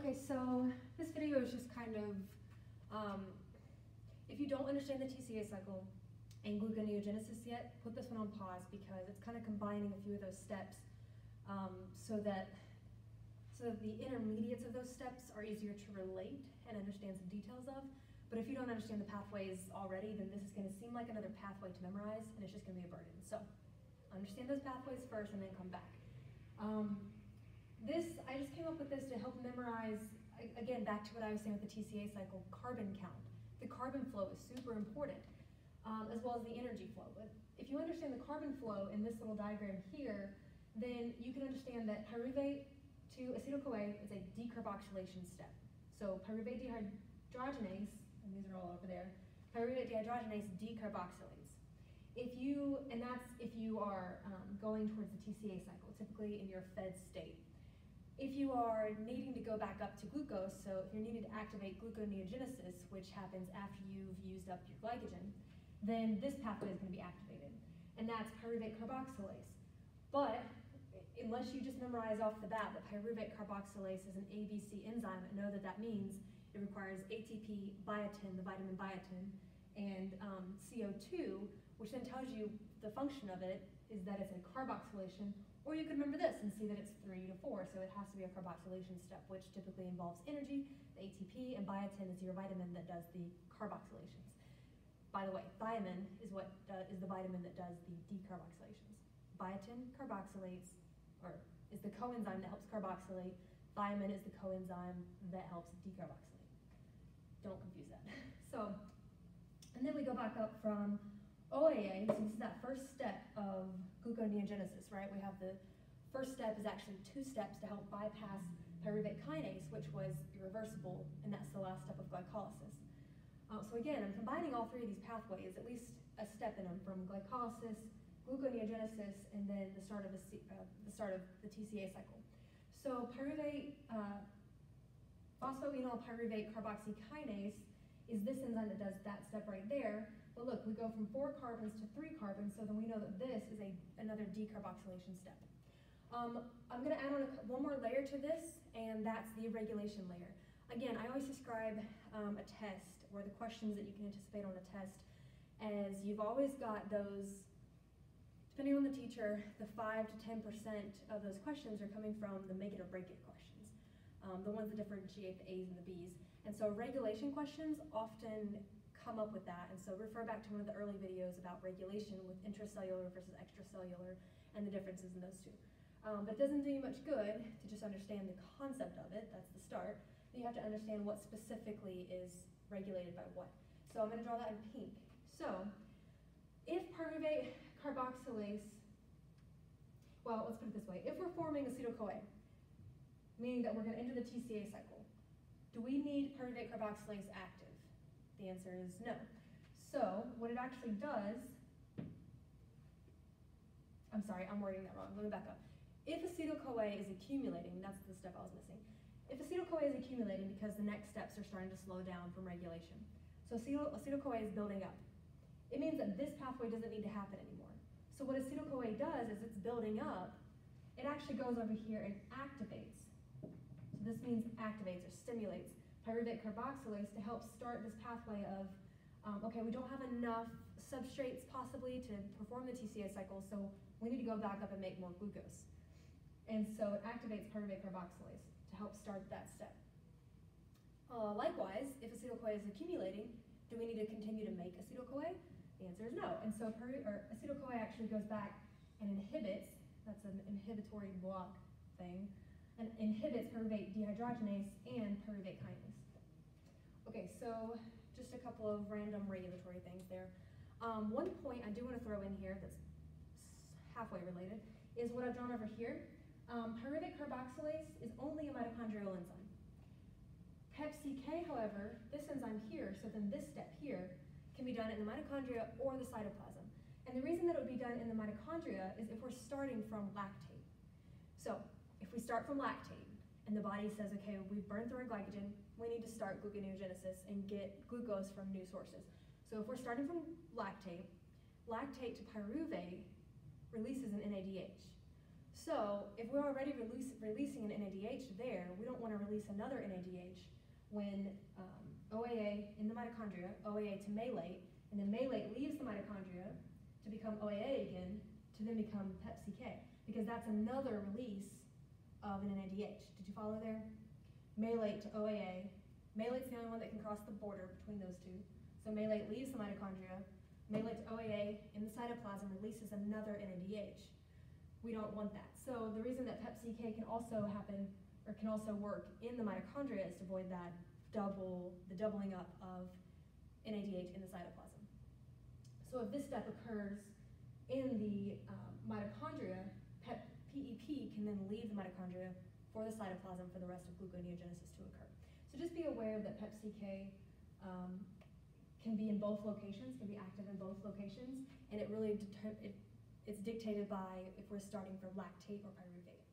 Okay, so this video is just kind of, if you don't understand the TCA cycle and gluconeogenesis yet, put this one on pause because it's kind of combining a few of those steps so that the intermediates of those steps are easier to relate and understand some details of. But if you don't understand the pathways already, then this is going to seem like another pathway to memorize, and it's just going to be a burden. So understand those pathways first and then come back. I just came up with this to help memorize, again, back to what I was saying with the TCA cycle, carbon count. The carbon flow is super important, as well as the energy flow. But if you understand the carbon flow in this little diagram here, then you can understand that pyruvate to acetyl-CoA is a decarboxylation step. So pyruvate dehydrogenase, and these are all over there, pyruvate dehydrogenase decarboxylates. That's if you are going towards the TCA cycle, typically in your fed state. If you are needing to go back up to glucose, so if you're needing to activate gluconeogenesis, which happens after you've used up your glycogen, then this pathway is going to be activated, and that's pyruvate carboxylase. But unless you just memorize off the bat that pyruvate carboxylase is an ABC enzyme and know that that means it requires ATP, biotin, the vitamin biotin, and CO2, which then tells you the function of it is that it's a carboxylation, or you could remember this and see that it's 3 to 4, so it has to be a carboxylation step, which typically involves energy, the ATP, and biotin is your vitamin that does the carboxylations. By the way, thiamine is the vitamin that does the decarboxylations. Biotin carboxylates, or is the coenzyme that helps carboxylate. Thiamine is the coenzyme that helps decarboxylate. Don't confuse that. So, and then we go back up from OAA, so this is that first step of gluconeogenesis, right? We have the first step is actually 2 steps to help bypass pyruvate kinase, which was irreversible, and that's the last step of glycolysis. So again, I'm combining all 3 of these pathways, at least a step in them, from glycolysis, gluconeogenesis, and then the start of the TCA cycle. So pyruvate, phosphoenol pyruvate carboxykinase is this enzyme that does that step right there. But look, we go from 4 carbons to 3 carbons, so then we know that this is another decarboxylation step. I'm going to add on one more layer to this, and that's the irregulation layer. Again, I always describe a test, or the questions that you can anticipate on a test, as you've always got those, depending on the teacher, the 5 to 10% of those questions are coming from the make it or break it questions, the ones that differentiate the A's and the B's. And so regulation questions often come up with that, and so refer back to one of the early videos about regulation with intracellular versus extracellular and the differences in those two. But it doesn't do you much good to just understand the concept of it, that's the start. You have to understand what specifically is regulated by what. So I'm going to draw that in pink. So if pyruvate carboxylase, well, let's put it this way. If we're forming acetyl-CoA, meaning that we're going to enter the TCA cycle, do we need pyruvate carboxylase active? The answer is no. So what it actually does, I'm sorry, I'm wording that wrong. Let me back up. If acetyl-CoA is accumulating, that's the step I was missing. If acetyl-CoA is accumulating because the next steps are starting to slow down from regulation, so acetyl-CoA is building up, it means that this pathway doesn't need to happen anymore. So what acetyl-CoA does is it's building up, it actually goes over here and activates. So this means activates or stimulates pyruvate carboxylase to help start this pathway of, okay, we don't have enough substrates possibly to perform the TCA cycle, so we need to go back up and make more glucose. And so it activates pyruvate carboxylase to help start that step. Likewise, if acetyl-CoA is accumulating, do we need to continue to make acetyl-CoA? The answer is no. And so acetyl-CoA actually goes back and inhibits, that's an inhibitory block thing, and inhibits pyruvate dehydrogenase and pyruvate kinase. Okay, so just a couple of random regulatory things there. One point I do want to throw in here that's halfway related is what I've drawn over here. Pyruvate carboxylase is only a mitochondrial enzyme. PepCK, however, this enzyme here, so then this step here, can be done in the mitochondria or the cytoplasm. And the reason that it would be done in the mitochondria is if we're starting from lactate. So if we start from lactate and the body says, okay, we've burned through our glycogen, we need to start gluconeogenesis and get glucose from new sources. So if we're starting from lactate, lactate to pyruvate releases an NADH. So if we're already releasing an NADH there, we don't want to release another NADH when OAA in the mitochondria, OAA to malate, and then malate leaves the mitochondria to become OAA again, to then become PepCK, because that's another release of an NADH. Did you follow there? Malate to OAA. Malate's the only one that can cross the border between those two. So malate leaves the mitochondria. Malate to OAA in the cytoplasm releases another NADH. We don't want that. So the reason that PepCK can also happen, or can also work in the mitochondria, is to avoid that doubling up of NADH in the cytoplasm. So if this step occurs in the mitochondria, PEP can then leave the mitochondria for the cytoplasm for the rest of gluconeogenesis to occur. So just be aware that PepCK can be in both locations, can be active in both locations, and it really it's dictated by if we're starting from lactate or pyruvate.